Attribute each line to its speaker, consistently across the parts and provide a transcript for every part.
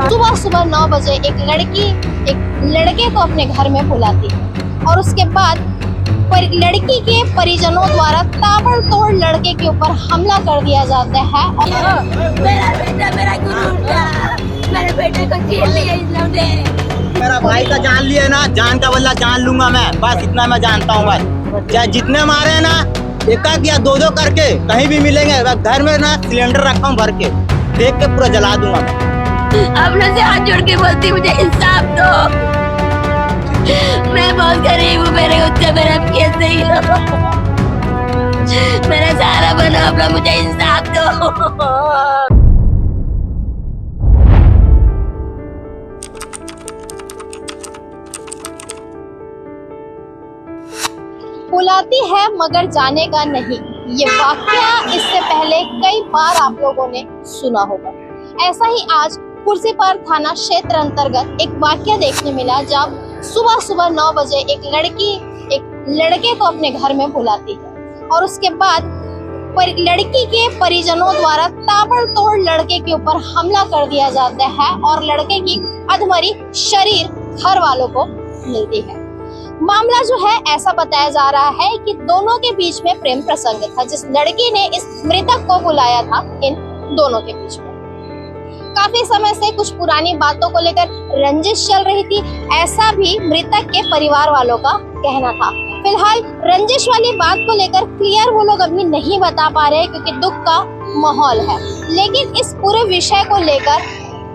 Speaker 1: सुबह सुबह 9 बजे एक लड़की एक लड़के को अपने घर में बुलाती है और उसके बाद लड़की के परिजनों द्वारा ताबड़तोड़ लड़के के ऊपर हमला कर दिया जाता है।
Speaker 2: मेरे बेटे को छीन लिया इन लोगों ने।
Speaker 3: मेरा भाई का जान लिया ना, जान का बदला जान लूंगा मैं, बस इतना मैं जानता हूँ। बस चाहे जितने मारे हैं ना, एक या दो करके कहीं भी मिलेंगे। घर में ना सिलेंडर रखा हूँ भर के, देख के पूरा जला दूंगा मैं।
Speaker 2: आप लोग से हाथ जोड़ के बोलती मुझे इंसाफ दो। मैं बहुत गरीब हूँ, मेरे उसका मेरा केस नहीं लो, मेरा सहारा बनो, आप लोग मुझे इंसाफ दो।
Speaker 1: बुलाती है मगर जाने का नहीं। ये वाकया इससे पहले कई बार आप लोगों ने सुना होगा। ऐसा ही आज कुर्सीपार थाना क्षेत्र अंतर्गत एक वाकया देखने मिला, जब सुबह सुबह 9 बजे एक लड़की एक लड़के को अपने घर में बुलाती है और उसके बाद लड़की के परिजनों द्वारा ताबड़तोड़ लड़के के ऊपर हमला कर दिया जाता है और लड़के की अधमरी शरीर घर वालों को मिलती है। मामला जो है ऐसा बताया जा रहा है कि दोनों के बीच में प्रेम प्रसंग था, जिस लड़की ने इस मृतक को बुलाया था इन दोनों के बीच में काफी समय से कुछ पुरानी बातों को लेकर रंजिश चल रही थी, ऐसा भी मृतक के परिवार वालों का कहना था। फिलहाल रंजिश वाली बात को लेकर क्लियर वो लोग अभी नहीं बता पा रहे क्योंकि दुख का माहौल है, लेकिन इस पूरे विषय को लेकर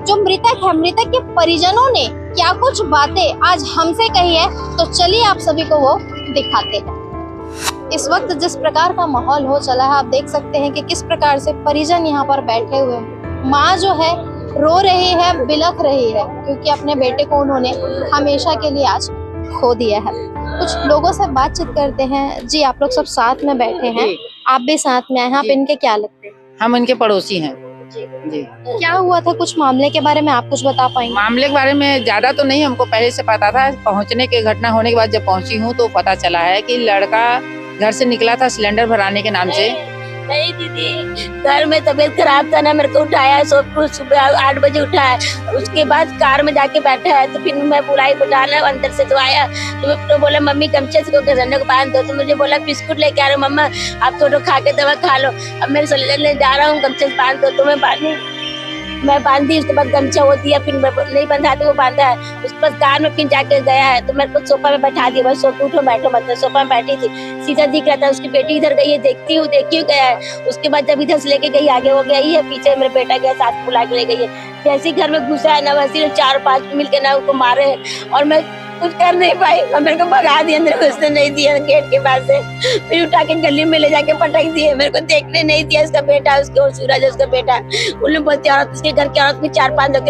Speaker 1: जो मृतक है, मृतक के परिजनों ने क्या कुछ बातें आज हमसे कही है, तो चलिए आप सभी को वो दिखाते हैं। इस वक्त जिस प्रकार का माहौल हो चला है, आप देख सकते हैं कि किस प्रकार से परिजन यहाँ पर बैठे हुए हैं। माँ जो है रो रही है, बिलख रही है, क्योंकि अपने बेटे को उन्होंने हमेशा के लिए आज खो दिया है। कुछ लोगों से बातचीत करते हैं। जी, आप लोग सब साथ में बैठे हैं, आप भी साथ में आए, आप इनके क्या लगते हैं?
Speaker 4: हम इनके पड़ोसी हैं। जी।
Speaker 1: क्या हुआ था, कुछ मामले के बारे में आप कुछ बता पाएंगे?
Speaker 4: मामले के बारे में ज्यादा तो नहीं, हमको पहले से पता था। पहुंचने के घटना होने के बाद जब पहुंची हूँ तो पता चला है कि लड़का घर से निकला था सिलेंडर भराने के नाम से।
Speaker 2: नहीं दीदी, घर में तबीयत खराब था ना, मेरे को उठाया सुबह 8 बजे उठाया, उसके बाद कार में जाके बैठा है। तो फिर मैं बुलाई बुलाना अंदर से तो आया, तो बोला मम्मी गमछे से गजरने को बांध दो। तो मुझे बोला बिस्कुट लेके आ रहा हूँ मम्मा, आप थोड़ा खा के दवा खा लो। अब मैं सिलेंडर ले जा रहा हूँ, गमछे से बांध दो। तो मैं बांधी, उसके बाद गमछा हो दिया, फिर नहीं बंधा तो वो बांधा है। उसके बाद कार में फिर जाके गया है, तो मेरे को सोफा में बैठा दिया, बस उठो बैठो मतलब। सोफा में बैठी थी, सीधा दिख रहा था। उसकी बेटी इधर गई है, देखती हूँ गया है। उसके बाद जब इधर से लेके गई, आगे हो गया ही है, पीछे मेरे बेटा गया, साथ बुला के ले गई है। जैसे ही घर में घुसा है ना, वैसे 4-5 मिल के ना उसको मारे हैं और मैं कुछ कर नहीं पाई। और मेरे को भगा दिया, अंदर घुसने नहीं दिया गेट के पास से। फिर उठा के गली में ले जाके पटक दिए, मेरे को देखने नहीं दिया। उसका बेटा, उसके सूरज उसका बेटा, उन लोग बोलते औरत, उसके घर की औरत में 4-5 लोग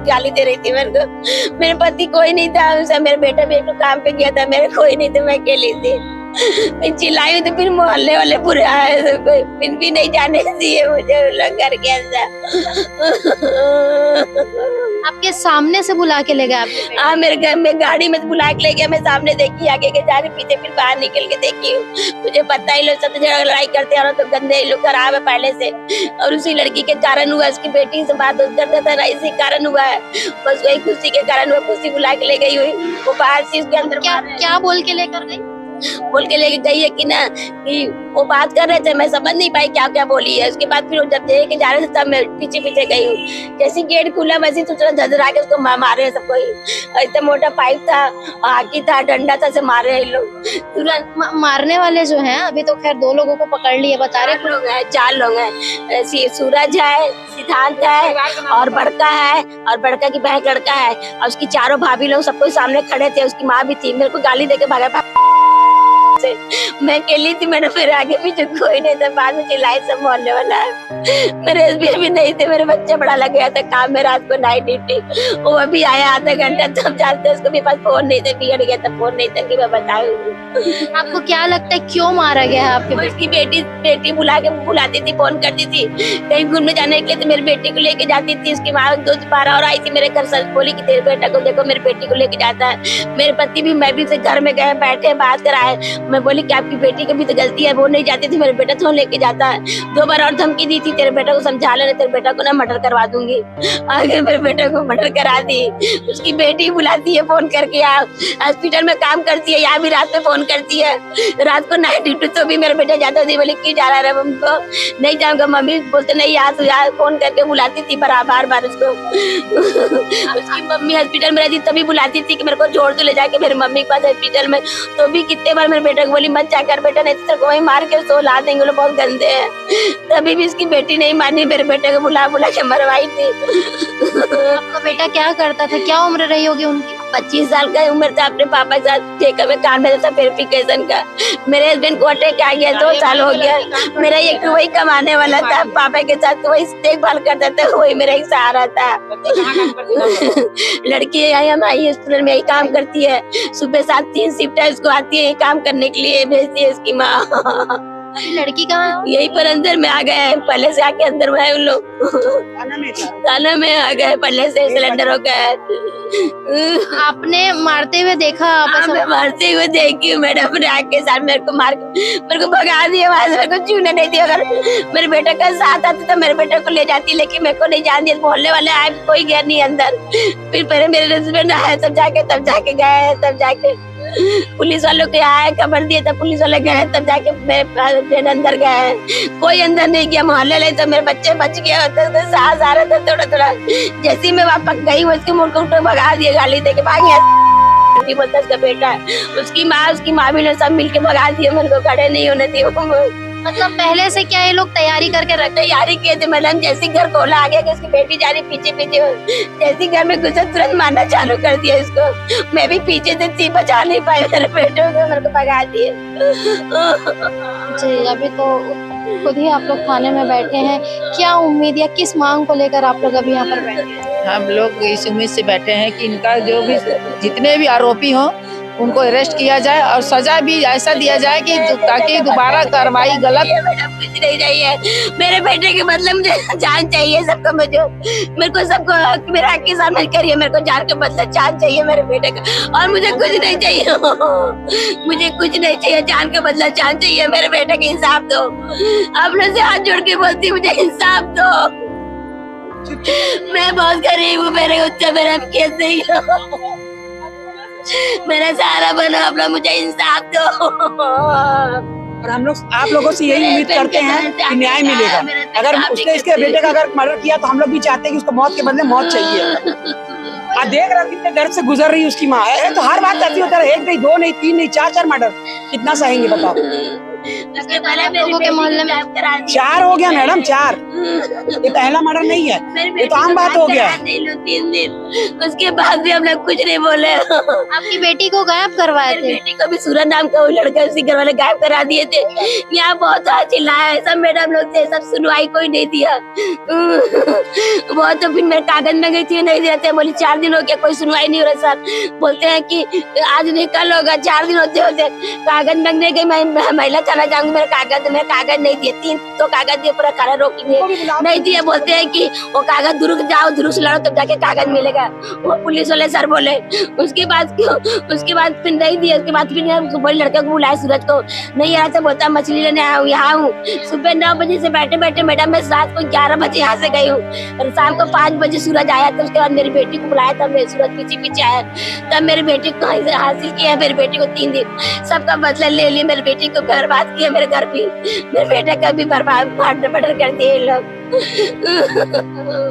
Speaker 2: गाली दे रही थी मेरे को। मेरे पति कोई नहीं था, मेरे बेटा भी एक काम पे गया था, मेरे कोई नहीं था, मैं अकेली थी। मैं चिल्लाई तो फिर मोहल्ले वाले पूरे आए, तो कोई फिर भी नहीं जाने दिए मुझे लोग घर के अंदर।
Speaker 1: आपके सामने से बुला के ले गए?
Speaker 2: हाँ, मेरे घर में गाड़ी में बुला के ले गया। मैं सामने देखी, आगे के जा रही, पीछे फिर बाहर निकल के देखी हूँ। मुझे पता ही लोग सब लड़ाई करते हैं, तो गंदे लोग खराब है पहले से, और उसी लड़की के कारण हुआ। उसकी बेटी से बात करता था ना, इसी कारण हुआ है। बस वही खुशी के कारण हुआ, खुशी बुला के ले गई हुई। वो बाहर से उसके अंदर
Speaker 1: क्या बोल के लेकर गई?
Speaker 2: बोल के लेके गई है कि ना, कि वो बात कर रहे थे, मैं समझ नहीं पाई क्या क्या बोली है। उसके बाद फिर जब लेके जा रहे थे तब मैं पीछे पीछे गई हूँ। जैसे गेट खुला वैसे तो धधरा के उसको मारे हैं सबको। इतना मोटा पाइप था, आकी था, डंडा था, से मारे हैं लोग तुरंत।
Speaker 1: मारने वाले जो हैं, अभी तो खैर 2 लोगों को पकड़ लिए, बता रहे
Speaker 2: 4 लोग हैं। सूरज है, सिद्धांत है और बड़का है, और बड़का की बहन लड़का है, और उसकी 4 भाभी लोग सबको सामने खड़े थे। उसकी माँ भी थी, मेरे को गाली देके भागा। मैं अकेली थी, मेरे फिर आगे पीछे कोई नहीं था। बाद में चिल्लाई सब मोहल्ले वाला। मेरे हस्बैंड भी नहीं थे, मेरे बच्चे बड़ा लग गया था काम में, रात को नाइट ड्यूटी। वो अभी आया आधा घंटा, तब जानते उसको भी पास फोन नहीं थे, बिगड़ गया था, फोन नहीं था कि मैं बताऊँ।
Speaker 1: आपको क्या लगता है क्यों मारा गया है आपके?
Speaker 2: उसकी बेटी बुलाती थी, फोन करती थी कहीं घूमने जाने के लिए, तो मेरी बेटी को लेके जाती थी। उसकी माँ 2-12 और आई थी मेरे घर, सर बोली कि तेरे बेटा को देखो, मेरे बेटी को लेके जाता है। मेरे पति भी, मैं भी घर में गए, बैठे बात कराए। मैं बोली कि आपकी बेटी की भी तो गलती है, वो नहीं जाती थी, मेरे बेटा तो लेके जाता है। 2 बार और धमकी दी थी, तेरे बेटा को समझा लेना, तेरे बेटा को ना मर्डर करवा दूंगी। आगे मेरे बेटे को मर्डर करा दी। उसकी बेटी बुलाती है फोन करके, हॉस्पिटल में काम करती है, यहाँ भी रात में फोन करती है, रात को नाइट ड्यूटी तो भी मेरा बेटा जाता थी। बोले क्यों जा रहा है उनको, नहीं जाऊंगा मम्मी, बोलते नहीं यार तो यार, फोन करके बुलाती थी बार बार उसको। उसकी मम्मी हॉस्पिटल में रहती तभी बुलाती थी कि मेरे को छोड़ तो ले जाके मेरे मम्मी के पास हॉस्पिटल में, तो भी कितने बार मेरे बेटे को बोली मत जाकर बेटा, नहीं तो तेरे को वहीं मार के सोला देंगे, लोग बहुत गंदे हैं। तभी भी इसकी बेटी नहीं मानी, मेरे बेटे को बुला के मरवाई थी।
Speaker 1: आपका बेटा क्या करता था, क्या उम्र रही होगी उनकी?
Speaker 2: 25 साल का उम्र था, अपने पापा के साथ ठेका में काम करता था वेरिफिकेशन का। मेरे हस्बैंड को अटैक आ गया, 2 साल हो गया। मेरा एक वही कमाने वाला था, पापा के साथ वही देखभाल करता था, वही मेरा एक सहारा था। लड़की हमारी स्कूल में यही काम करती है, सुबह 7-3 शिफ्ट है, उसको आती है काम करने के लिए, भेजती है उसकी माँ।
Speaker 1: लड़की कहाँ है?
Speaker 2: यही पर अंदर में आ गए हैं, पहले से आके अंदर में है उन लोग, थाना में आ गए, पहले से सिलेंडर हो गए।
Speaker 1: आपने मारते हुए देखा? आपस में
Speaker 2: मैं मारते हुए देखी हूँ मैडम, अपने आग के साथ मेरे को भगा दिया, वहां से मेरे को छूने नहीं दिया। अगर मेरे बेटे का साथ आती तो मेरे बेटे को ले जाती, लेकिन मेरे को नहीं जान दिया। मोहल्ले वाले आए, कोई गया नहीं अंदर। फिर पहले मेरे हस्बैंड आए, तब जाके गए, तब जाके पुलिस वालों के आए, खबर दिए, तब पुलिस वाले गए, तब जाके मेरे हस्बैंड अंदर गए। कोई अंदर नहीं गया, मोहल्ले ले तो मेरे बच्चे बच गए होते, तो सास आ रहा था थोड़ा। जैसे ही मैं वापस गई, उसके मुंह को उठे भगा दिए, गाली दे के भाग गया। बोलता उसका बेटा है, उसकी माँ भी ने सब मिल के भगा दिए, मेरे को खड़े नहीं होने दिए।
Speaker 1: मतलब पहले से क्या ये लोग तैयारी करके रखते?
Speaker 2: तैयारी किए थे मैडम, जैसे घर खोला आ गया कि उसकी बेटी जा रही पीछे, जैसे घर में घुसा तुरंत मारना चालू कर दिया इसको। मैं भी पीछे से थी, बचा नहीं पाई मेरे बेटे को, मेरे को भगा दिए।
Speaker 1: जी, अभी तो खुद ही आप लोग थाने में बैठे हैं, क्या उम्मीद या किस मांग को लेकर आप लोग अभी यहाँ पर बैठे हैं?
Speaker 4: हम लोग इस उम्मीद से बैठे हैं कि इनका जो भी जितने भी आरोपी हों उनको अरेस्ट किया जाए और सजा भी ऐसा दिया जाए कि ताकि दोबारा कार्रवाई गलत।
Speaker 2: कुछ नहीं चाहिए मेरे बेटे के, मतलब मुझे जान चाहिए सबको, मेरे को सबको मेरा हक की सामने करिए, मेरे को जान के बदला जान चाहिए मेरे बेटे का, और मुझे कुछ नहीं चाहिए। मुझे कुछ नहीं चाहिए, जान के बदला जान चाहिए मेरे बेटे का। इंसाफ दो, आप लोग से हाथ जोड़ के बोलती, मुझे इंसाफ दो। मैं बहुत गरीब हूँ, मेरे उत्तर मेरा कैसे ही मेरा सहारा बनो, आप लोग मुझे इंसाफ दो।
Speaker 5: और हम लोग आप लोगों से यही उम्मीद करते हैं कि न्याय मिलेगा। अगर उसने इसके बेटे का अगर मर्डर किया तो हम लोग भी चाहते हैं कि उसको मौत के बदले मौत चाहिए। आप देख रहे हो कितने दर्द से गुजर रही है उसकी माँ। तो हर बात ऐसी होता है, 1 नहीं 2 नहीं 3 नहीं 4 मर्डर, कितना सहेंगे बताओ?
Speaker 2: उसके पहले लोगों के मोहल्ले में
Speaker 5: 4 हो गया मैडम, 4। ये पहला मर्डर नहीं है, ये तो आम बात हो गया।
Speaker 2: 3 दिन उसके बाद भी हम लोग कुछ नहीं बोले।
Speaker 1: आपकी बेटी को गायब करवाए थे?
Speaker 2: बेटी को भी सूरज नाम का वो लड़का उसी घर वाले गायब करा दिए थे। यहाँ बहुत चिल्लाया, सब मैडम लोग थे, सब सुनवाई कोई नहीं दिया। बहुत तो फिर मेरे कागज में गई थी, नहीं देते, बोली 4 दिन हो गया कोई सुनवाई नहीं हो रहा सर। बोलते हैं कि आज नहीं कल होगा, 4 दिन होते कागज मांगने गई, मैं महिला थाना जाऊंगी, मेरे कागज नहीं दिए, 3 तो कागज दिए, पूरा खाना रोक दिए, नहीं दिए। बोलते हैं कि वो कागज दुरुस्त जाओ, दुरुस्त लड़ो तब जाके कागज मिलेगा, वो पुलिस वाले सर बोले। उसके बाद फिर नहीं दिए, उसके बाद फिर बड़े लड़के को बुलाया, सूरज को, नहीं आया तो बोलता मछली लेने आया हूँ, यहाँ हूँ। सुबह 9 बजे से बैठे मैडम, मैं रात को 11 बजे यहाँ से गई हूँ, और शाम को 5 बजे सूरज आया। तो उसके बाद मेरी बेटी को बुलाया, तब मेरे सूरज पीछे आया, तब मेरी बेटी को हासिल किया। मेरी बेटी को 3 दिन सबका बदला ले लिया, मेरी बेटी को बर्बाद किया, मेरे घर भी मेरे बेटे का भी बर्बाद मर्डर कर दिए लोग।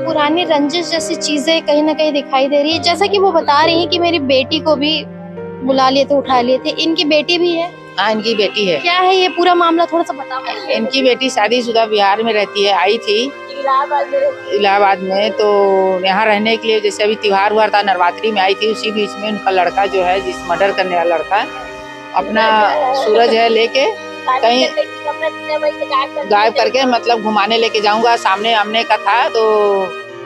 Speaker 1: पुरानी रंजिश जैसी चीजें कहीं ना कहीं दिखाई दे रही है, जैसा कि वो बता रही हैं कि मेरी बेटी को भी बुला लिए थे, उठा लिए थे। इनकी बेटी भी है?
Speaker 4: हाँ, इनकी बेटी है।
Speaker 1: क्या है ये पूरा मामला, थोड़ा सा बताओ।
Speaker 4: इनकी बेटी शादीशुदा बिहार में रहती है, आई थी इलाहाबाद में, तो यहाँ रहने के लिए, जैसे अभी त्योहार हुआ था, नवरात्रि में आई थी। उसी बीच में उनका लड़का जो है, जिस मर्डर करने वाला लड़का, अपना सूरज है लेके कहीं गायब करके, मतलब घुमाने लेके जाऊंगा, सामने आमने का था, तो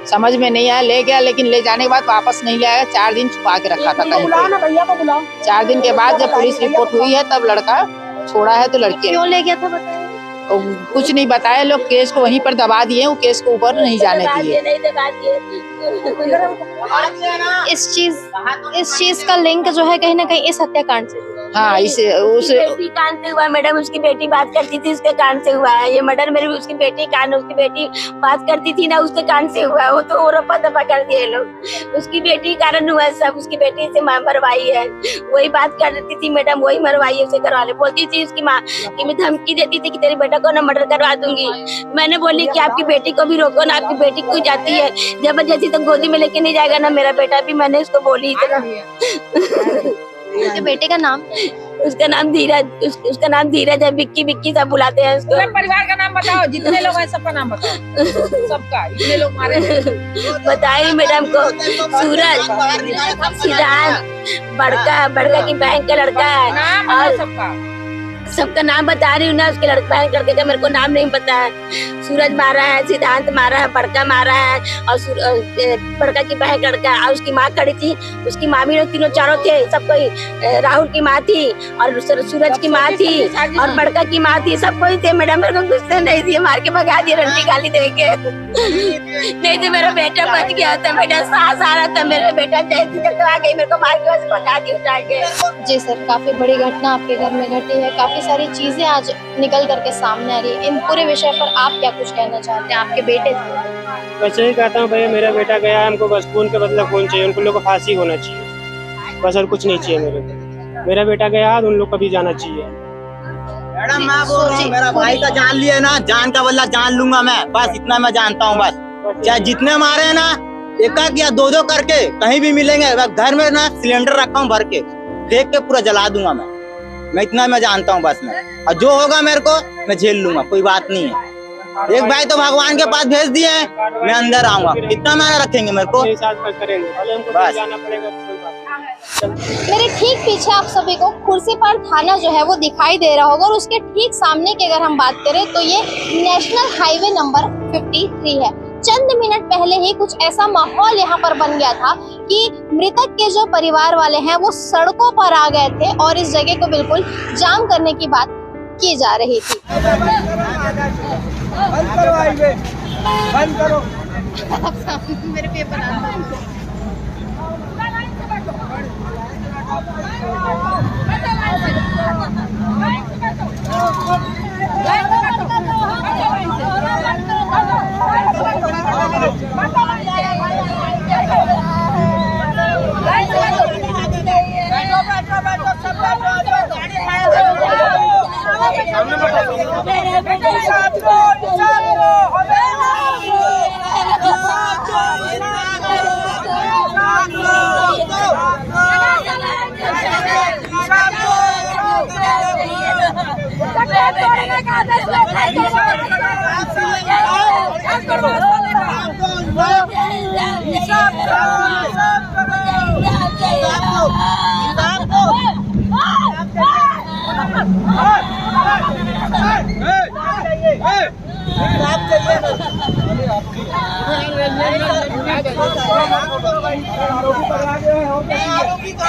Speaker 4: समझ में नहीं आया, ले गया, लेकिन ले जाने के बाद वापस नहीं ले आया। 4 दिन छुपा के रखा था कहीं पे। 4 दिन के बाद जब पुलिस रिपोर्ट हुई है, तब लड़का छोड़ा है। तो लड़के
Speaker 1: क्यों ले गया था बताइए?
Speaker 4: कुछ नहीं बताया, लोग केस को वहीं पर दबा दिए, वो केस को ऊपर नहीं जाने दिए।
Speaker 1: इस चीज का लिंक जो है कहीं ना कहीं इस हत्याकांड से।
Speaker 4: हाँ इसे उस
Speaker 2: बेटी कान से हुआ मैडम, उसकी बेटी बात करती थी उसके कान से हुआ है ये मर्डर। मेरी उसकी बेटी बात करती थी ना, उसके कान से हुआ है। वो तो और रफा दफा कर दिए लोग, उसकी बेटी कारण हुआ है सब। उसकी बेटी से मां मरवाई है, वही बात करती थी मैडम, वही मरवाई है उसे करवा ले। बोलती थी उसकी माँ कि मैं धमकी देती थी कि तेरी बेटा को ना मर्डर करवा दूंगी। मैंने बोली कि आपकी बेटी को भी रोको ना, आपकी बेटी क्यों जाती है जबरदस्ती, तो गोदी में लेके नहीं जाएगा ना मेरा बेटा भी। मैंने उसको बोली
Speaker 1: उसके बेटे का नाम?
Speaker 2: उसका नाम धीरज है। बिक्की बिक्की सब बुलाते हैं उसको।
Speaker 4: परिवार का नाम बताओ, जितने लोग हैं सबका नाम बताओ, सबका इतने लोग मारे
Speaker 2: बताइए मैडम को। सूरज, सिद्धांत, बड़का की बहन का लड़का है और सबका नाम बता रही हूँ ना। उसके लड़के का मेरे को नाम नहीं पता है। सूरज मारा है, सिद्धांत मारा है, बड़का मारा है और बड़का की बहन का लड़का। और उसकी माँ खड़ी थी, उसकी मामी लोग तीनों चारों थे, सब कोई। राहुल की माँ थी और सूरज की माँ थी और बड़का की माँ थी, सब कोई थे। मैडम मेरे को गुस्से नहीं दिए, मार के भगा दिए रंडी गाली दे के। नहीं तो मेरा बेटा बच गया था, मेरा सास आ रहा था, मेरा बेटा जैसी आ गई, मेरे को मार के बस भगा दी उठा के।
Speaker 1: जी सर, काफी बड़ी घटना आपके घर में घटी है, काफी सारी चीजें आज निकल करके सामने आ रही है। इन पूरे विषय पर आप क्या कुछ कहना चाहते हैं? आपके बेटे थे।
Speaker 6: बस यही कहता हूँ भैया, मेरा बेटा गया है, हमको बस खून के बदला खून चाहिए। उनको लोग को फांसी होना चाहिए, बस और कुछ नहीं चाहिए मेरे को। मेरा बेटा गया है, उन लोग को भी जाना चाहिए।
Speaker 3: मैडम मैं बोल रहा हूँ, मेरा भाई का जान लिया ना, जान का बदला जान लूंगा मैं, बस इतना मैं जानता हूँ। बस चाहे जितने मारे हैं ना, एक या दो करके कहीं भी मिलेंगे, घर में ना सिलेंडर रखा हूँ भर के, देख के पूरा जला दूंगा मैं इतना मैं जानता हूँ बस मैं। और जो होगा मेरे को मैं झेल लूंगा, कोई बात नहीं है। एक भाई तो भगवान के पास भेज दिए हैं, मैं अंदर आऊंगा, कितना मायने रखेंगे मेरे को, बस।
Speaker 1: मेरे ठीक पीछे आप सभी को खुर्सीपार थाना जो है वो दिखाई दे रहा होगा और उसके ठीक सामने की अगर हम बात करें तो ये नेशनल हाईवे नंबर 53 है। चंद मिनट पहले ही कुछ ऐसा माहौल यहाँ पर बन गया था कि मृतक के जो परिवार वाले हैं वो सड़कों पर आ गए थे और इस जगह को बिल्कुल जाम करने की बात की जा रही थी।
Speaker 5: बंद करो हाईवे, बंद करो।
Speaker 1: मेरे पे बना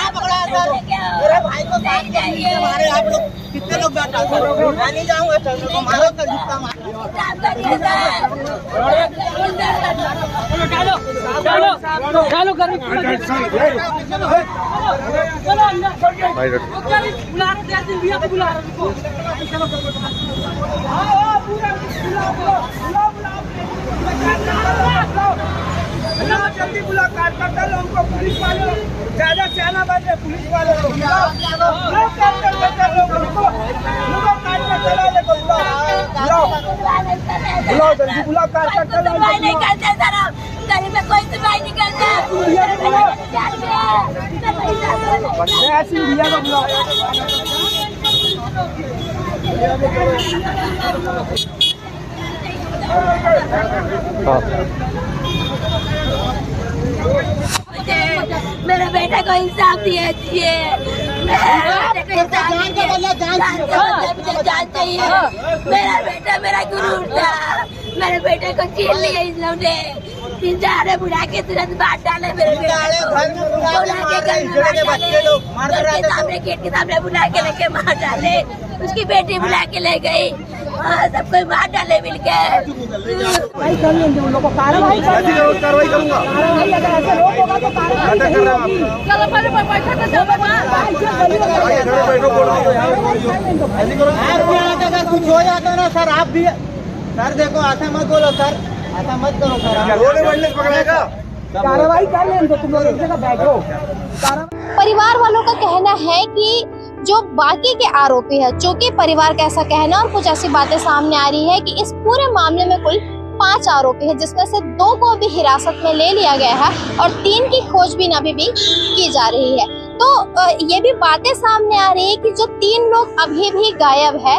Speaker 3: मेरे भाई को मारे आप लोग कितने लोग बैठा, मैं नहीं जाऊंगा, मारो कल जितना
Speaker 5: जल्दी बुला, कार्ड उनको, पुलिस वाले ज्यादा सियाना बन रहे, पुलिस वाले बुलाओ, जल्दी बुलाओ, कार्ड
Speaker 2: नहीं करते सर, गरीब में कोई सुनवाई नहीं करता।
Speaker 5: ऐसी इंडिया को बुलाओ।
Speaker 2: मेरे बेटे को इंसाफ दीजिए, जान चाहिए। मेरा बेटा मेरा गुरु था, मेरे बेटे को छीन लिया इन लोगों ने, 3-4 बुला के तुरंत बांट डाले। मेरे सामने गेट के सामने बुला के लेके मार डाले। उसकी बेटी बुला के ले गई, हाँ, सब कोई मार डाले मिलके।
Speaker 5: भाई कर लेंगे उन लोगों को कार्रवाई
Speaker 7: कार्रवाई करूंगा।
Speaker 5: कार्रवाई अगर ऐसे लोग होगा तो कार्रवाई नहीं होगी।
Speaker 2: चलो पहले बैठा तो सब
Speaker 3: अगर कुछ हो जाता ना सर, आप भी सर देखो, ऐसा मत बोलो सर, ऐसा मत करो सर।
Speaker 7: रोड वाइडनेस पकड़ेगा।
Speaker 5: कार्रवाई कर लेंगे, तुम लोग एक जगह बैठो।
Speaker 1: परिवार वालों का कहना है कि जो बाकी के आरोपी है, चूंकि परिवार का ऐसा कहना और कुछ ऐसी बातें सामने आ रही है कि इस पूरे मामले में कुल 5 आरोपी है, जिसमें से 2 को अभी हिरासत में ले लिया गया है और 3 की खोजबीन अभी भी की जा रही है। तो ये भी बातें सामने आ रही है कि जो 3 लोग अभी भी गायब है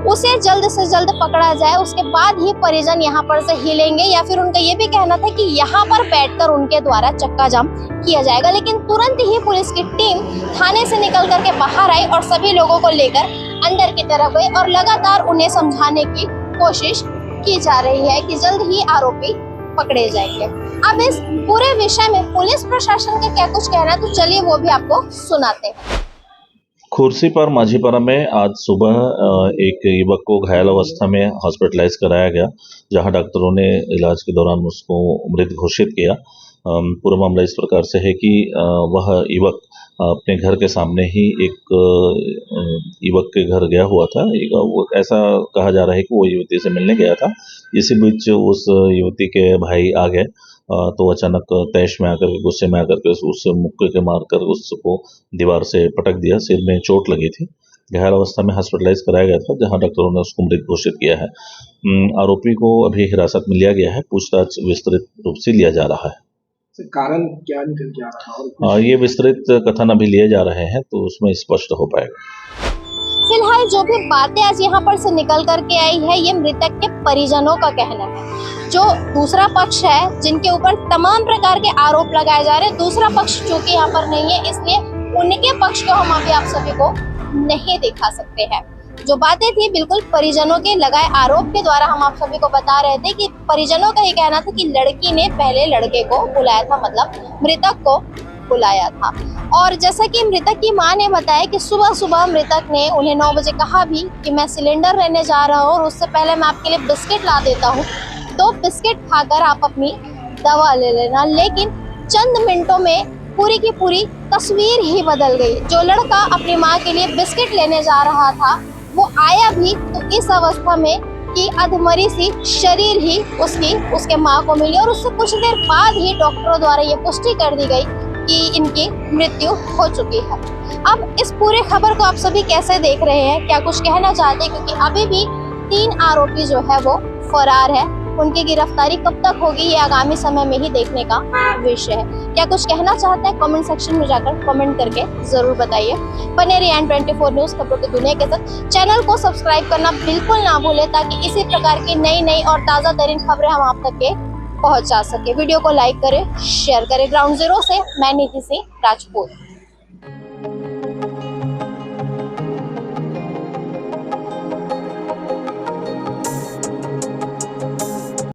Speaker 1: उसे जल्द से जल्द पकड़ा जाए, उसके बाद ही परिजन यहाँ पर से हिलेंगे, या फिर उनका ये भी कहना था कि यहाँ पर बैठकर उनके द्वारा चक्का जाम किया जाएगा। लेकिन तुरंत ही पुलिस की टीम थाने से निकल करके बाहर आई और सभी लोगों को लेकर अंदर की तरफ गई और लगातार उन्हें समझाने की कोशिश की जा रही है कि जल्द ही आरोपी पकड़े जाएंगे। अब इस पूरे विषय में पुलिस प्रशासन का क्या कुछ कहना है, तो चलिए वो भी आपको सुनाते हैं।
Speaker 8: खुर्सीपार माझीपारा में आज सुबह एक युवक को घायल अवस्था में हॉस्पिटलाइज कराया गया, जहां डॉक्टरों ने इलाज के दौरान उसको मृत घोषित किया। पूरा मामला इस प्रकार से है कि वह युवक अपने घर के सामने ही एक युवक के घर गया हुआ था। वो ऐसा कहा जा रहा है कि वो युवती से मिलने गया था। इसी बीच उस युवती के भाई आ गए तो अचानक तैश में आकर के, गुस्से में आकर के उससे मुक्के के मारकर उसको दीवार से पटक दिया। सिर में चोट लगी थी। घायल अवस्था में हॉस्पिटलाइज कराया गया था, जहां डॉक्टरों ने उसको मृत घोषित किया है। आरोपी को अभी हिरासत में लिया गया है, पूछताछ विस्तृत रूप से लिया जा रहा है।
Speaker 5: कारण क्या निकल के आ रहा है?
Speaker 8: ये विस्तृत कथन अभी लिए जा रहे हैं, तो उसमें स्पष्ट हो पाएगा।
Speaker 1: फिलहाल जो भी बातें आज यहाँ पर से निकल करके आई है, ये मृतक के परिजनों का कहना है। जो दूसरा पक्ष है, जिनके ऊपर तमाम प्रकार के आरोप लगाए जा रहे हैं, दूसरा पक्ष चूंकि यहाँ पर नहीं है, इसलिए उनके पक्ष को हम अभी आप सभी को नहीं दिखा सकते हैं। जो बातें थी बिल्कुल परिजनों के लगाए आरोप के द्वारा हम आप सभी को बता रहे थे कि परिजनों का ये कहना था कि लड़की ने पहले लड़के को बुलाया था, मतलब मृतक को बुलाया था। और जैसा कि मृतक की मां ने बताया कि सुबह सुबह मृतक ने उन्हें 9 बजे कहा भी कि मैं सिलेंडर लेने जा रहा हूँ और उससे पहले मैं आपके लिए बिस्किट ला देता हूँ, तो बिस्किट खाकर आप अपनी दवा ले लेना। लेकिन चंद मिनटों में पूरी की पूरी तस्वीर ही बदल गई। जो लड़का अपनी माँ के लिए बिस्किट लेने जा रहा था वो आया भी तो इस अवस्था में कि अधमरी सी शरीर ही उसके माँ को मिली, और उससे कुछ देर बाद ही डॉक्टरों द्वारा ये पुष्टि कर दी गई कि इनकी मृत्यु हो चुकी है। अब इस पूरे खबर को आप सभी कैसे देख रहे हैं, क्या कुछ कहना चाहते हैं? क्योंकि अभी भी 3 आरोपी जो है वो फरार है। उनकी गिरफ्तारी कब तक होगी ये आगामी समय में ही देखने का विषय है। क्या कुछ कहना चाहते हैं कमेंट सेक्शन में जाकर कमेंट करके जरूर बताइए। बने रहिए N24 न्यूज खबरों की दुनिया के साथ। चैनल को सब्सक्राइब करना बिल्कुल ना भूलें, ताकि इसी प्रकार की नई और ताज़ा तरीन खबरें हम आप तक के पहुंचा सके। वीडियो को लाइक करें, शेयर करें। ग्राउंड जीरो से मैं नीति सिंह राजपूत।